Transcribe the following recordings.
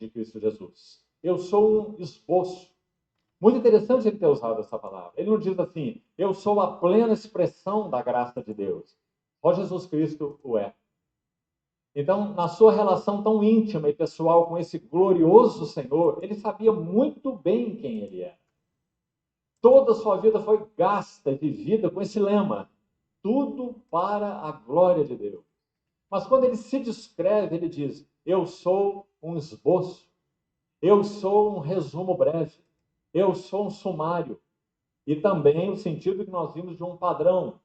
de Cristo Jesus. Eu sou um esboço. Muito interessante ele ter usado essa palavra. Ele não diz assim, eu sou a plena expressão da graça de Deus. Só Jesus Cristo o é. Então, na sua relação tão íntima e pessoal com esse glorioso Senhor, ele sabia muito bem quem ele era. Toda a sua vida foi gasta e vivida com esse lema: tudo para a glória de Deus. Mas quando ele se descreve, ele diz: eu sou um esboço, eu sou um resumo breve, eu sou um sumário. E também o sentido que nós vimos de um padrão.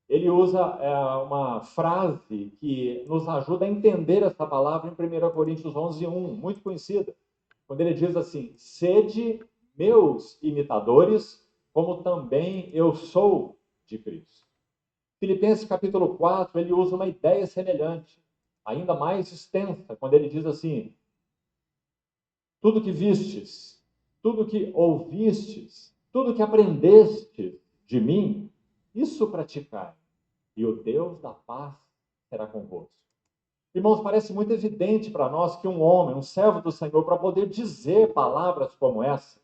Ele usa uma frase que nos ajuda a entender essa palavra em 1 Coríntios 11:1, muito conhecida, quando ele diz assim: sede meus imitadores, como também eu sou de Cristo. Filipenses capítulo 4, ele usa uma ideia semelhante, ainda mais extensa, quando ele diz assim: tudo que vistes, tudo que ouvistes, tudo que aprendestes de mim, isso praticai, e o Deus da paz será convosco. Irmãos, parece muito evidente para nós que um homem, um servo do Senhor, para poder dizer palavras como essa,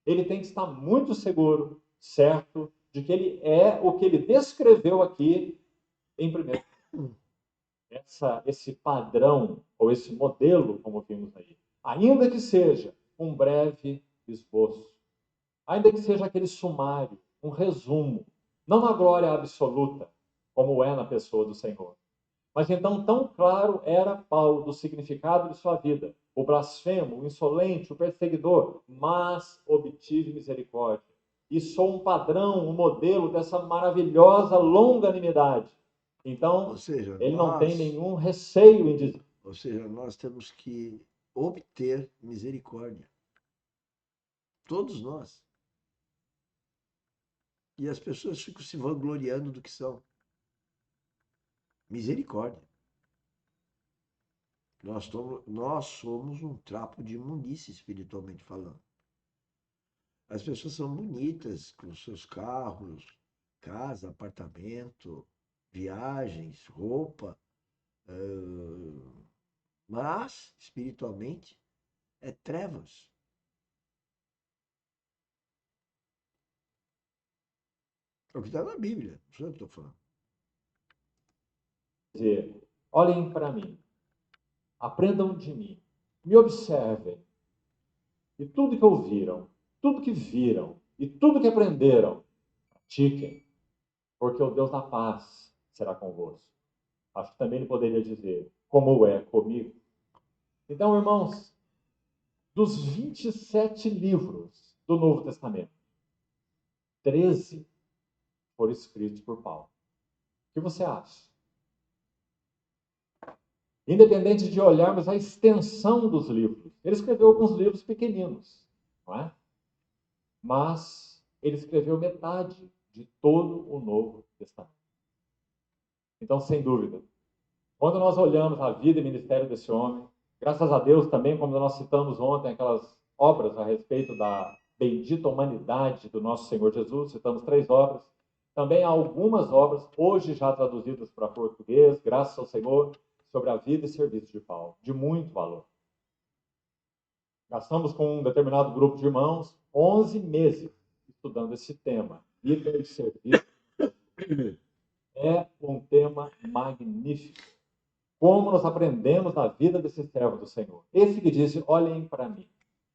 ele tem que estar muito seguro, certo, de que ele é o que ele descreveu aqui em primeiro. Esse padrão, ou esse modelo, como vimos aí. Ainda que seja um breve esboço, ainda que seja aquele sumário, um resumo, não a glória absoluta, como é na pessoa do Senhor. Mas então, tão claro era Paulo do significado de sua vida: o blasfemo, o insolente, o perseguidor, mas obtive misericórdia. E sou um padrão, um modelo dessa maravilhosa longanimidade. Então, Ou seja, ele não tem nenhum receio em dizer. nós temos que obter misericórdia. Todos nós. E as pessoas ficam se vangloriando do que são. Misericórdia. Nós somos um trapo de imundície, espiritualmente falando. As pessoas são bonitas com seus carros, casa, apartamento, viagens, roupa, mas espiritualmente é trevas. É o que está na Bíblia, não sei o que eu estou falando. Olhem para mim, aprendam de mim, me observem, e tudo que ouviram, tudo que viram e tudo que aprenderam, pratiquem, porque o Deus da paz será convosco. Acho que também ele poderia dizer, como é comigo. Então, irmãos, dos 27 livros do Novo Testamento, 13 foram escritos por Paulo. O que você acha? Independente de olharmos a extensão dos livros, ele escreveu alguns livros pequeninos, não é? Mas ele escreveu metade de todo o Novo Testamento. Então, sem dúvida, quando nós olhamos a vida e ministério desse homem, graças a Deus também, como nós citamos ontem, aquelas obras a respeito da bendita humanidade do nosso Senhor Jesus, citamos 3 obras, também há algumas obras, hoje já traduzidas para português, graças ao Senhor, sobre a vida e serviço de Paulo, de muito valor. Gastamos com um determinado grupo de irmãos 11 meses estudando esse tema, vida e serviço. É um tema magnífico. Como nós aprendemos na vida desse servo do Senhor. Esse que disse, olhem para mim,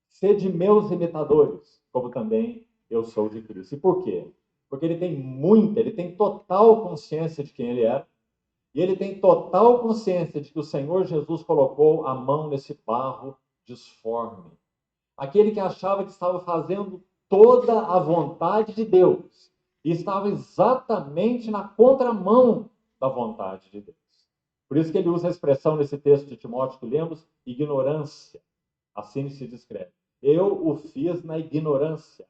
sede meus imitadores, como também eu sou de Cristo. E por quê? Porque ele tem total consciência de quem ele era, e ele tem total consciência de que o Senhor Jesus colocou a mão nesse barro disforme. Aquele que achava que estava fazendo toda a vontade de Deus, e estava exatamente na contramão da vontade de Deus. Por isso que ele usa a expressão nesse texto de Timóteo que lemos, ignorância. Assim se descreve. Eu o fiz na ignorância.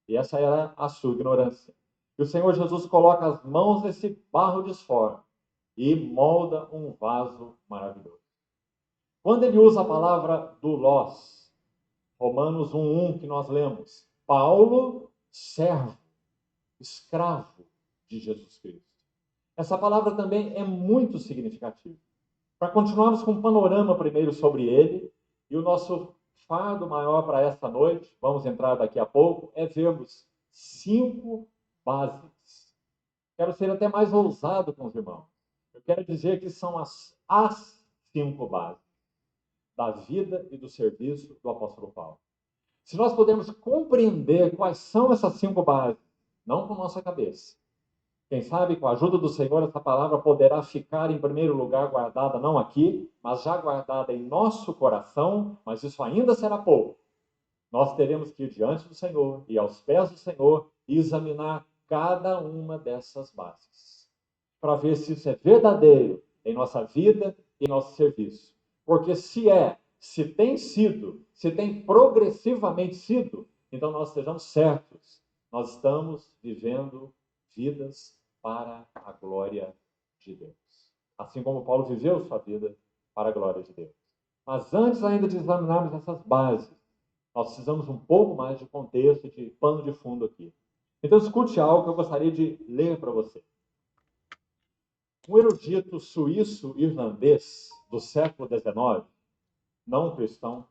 E essa era a sua ignorância. E o Senhor Jesus coloca as mãos nesse barro disforme e molda um vaso maravilhoso. Quando ele usa a palavra doulos, Romanos 1:1 que nós lemos, Paulo, servo, escravo de Jesus Cristo. Essa palavra também é muito significativa. Para continuarmos com um panorama primeiro sobre ele, E o nosso fardo maior para essa noite, vamos entrar daqui a pouco, é vermos 5 bases. Quero ser até mais ousado com os irmãos. Eu quero dizer que são as 5 bases da vida e do serviço do apóstolo Paulo. Se nós pudermos compreender quais são essas 5 bases, não com nossa cabeça, quem sabe, com a ajuda do Senhor, essa palavra poderá ficar em primeiro lugar guardada, não aqui, mas já guardada em nosso coração, mas isso ainda será pouco. Nós teremos que ir diante do Senhor e aos pés do Senhor e examinar cada uma dessas bases, para ver se isso é verdadeiro em nossa vida e nosso serviço. Porque se tem sido, se tem progressivamente sido, então nós estejamos certos, nós estamos vivendo vidas para a glória de Deus. Assim como Paulo viveu sua vida para a glória de Deus. Mas antes ainda de examinarmos essas bases, nós precisamos um pouco mais de contexto, de pano de fundo aqui. Então escute algo que eu gostaria de ler para você. Um erudito suíço-irlandês do século XIX, não um cristão,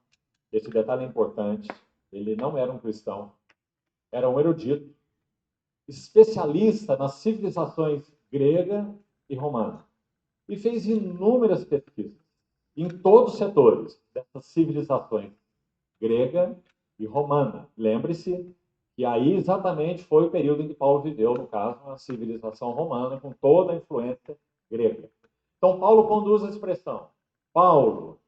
esse detalhe é importante, ele não era um cristão, era um erudito, especialista nas civilizações grega e romana, e fez inúmeras pesquisas em todos os setores dessas civilizações grega e romana. Lembre-se que aí exatamente foi o período em que Paulo viveu, no caso, a civilização romana, com toda a influência grega. Então, Paulo conduz a expressão Paulo,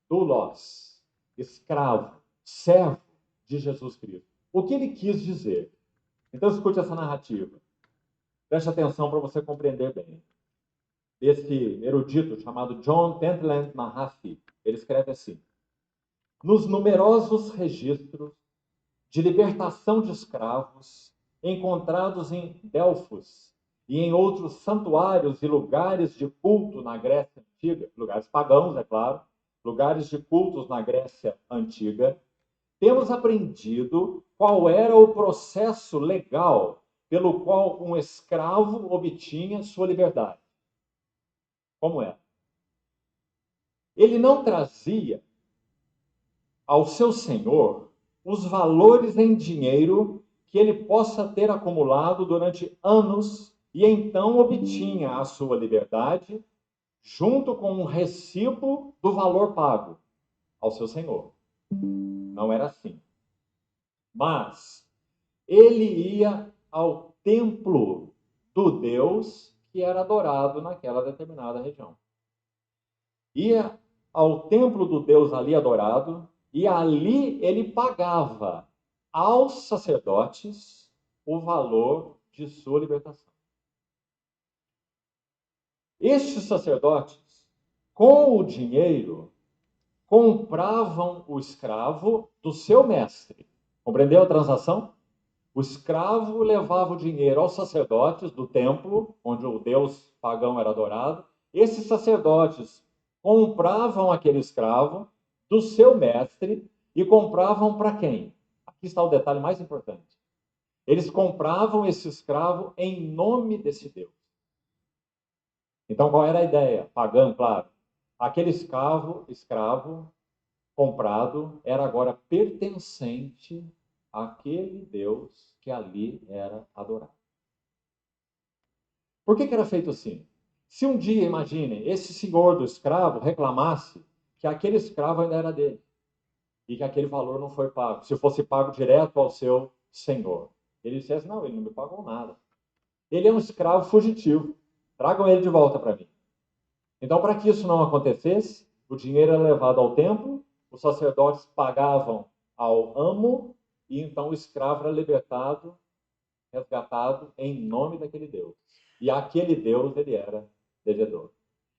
doulos, escravo, servo de Jesus Cristo. O que ele quis dizer? Então, escute essa narrativa. Preste atenção para você compreender bem. Esse erudito chamado John Pentland Mahaffey, ele escreve assim: nos numerosos registros de libertação de escravos encontrados em Delfos e em outros santuários e lugares de culto na Grécia Antiga, lugares pagãos, é claro, lugares de cultos na Grécia Antiga, temos aprendido qual era o processo legal pelo qual um escravo obtinha sua liberdade. Como é? Ele não trazia ao seu senhor os valores em dinheiro que ele possa ter acumulado durante anos e então obtinha a sua liberdade junto com um recibo do valor pago ao seu senhor. Não era assim. Mas ele ia ao templo do Deus que era adorado naquela determinada região. Ia ao templo do Deus ali adorado, e ali ele pagava aos sacerdotes o valor de sua libertação. Estes sacerdotes, com o dinheiro, compravam o escravo do seu mestre. Compreendeu a transação? O escravo levava o dinheiro aos sacerdotes do templo, onde o Deus pagão era adorado. Esses sacerdotes compravam aquele escravo do seu mestre e compravam para quem? Aqui está o detalhe mais importante. Eles compravam esse escravo em nome desse Deus. Então, qual era a ideia? Pagã, claro. Aquele escravo comprado era agora pertencente àquele Deus que ali era adorado. Por que era feito assim? Se um dia, imaginem, esse senhor do escravo reclamasse que aquele escravo ainda era dele e que aquele valor não foi pago, se fosse pago direto ao seu senhor. Ele dissesse, não, ele não me pagou nada. Ele é um escravo fugitivo. Tragam ele de volta para mim. Então, para que isso não acontecesse, o dinheiro era levado ao templo, os sacerdotes pagavam ao amo, e então o escravo era libertado, resgatado em nome daquele Deus. E aquele Deus, ele era devedor.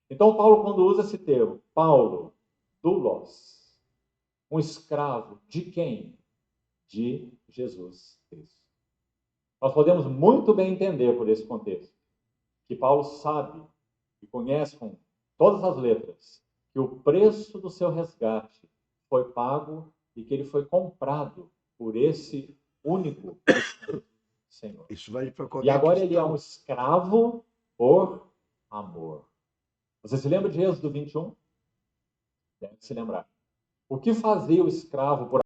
Então, Paulo, quando usa esse termo, Paulo, doulos, um escravo de quem? De Jesus Cristo. Nós podemos muito bem entender por esse contexto que Paulo sabe e conhece com todas as letras que o preço do seu resgate foi pago e que ele foi comprado por esse único Senhor. Isso vale para qualquer E agora ele é cristão. um escravo por amor. Você se lembra de Êxodo 21? Deve se lembrar. O que fazia o escravo por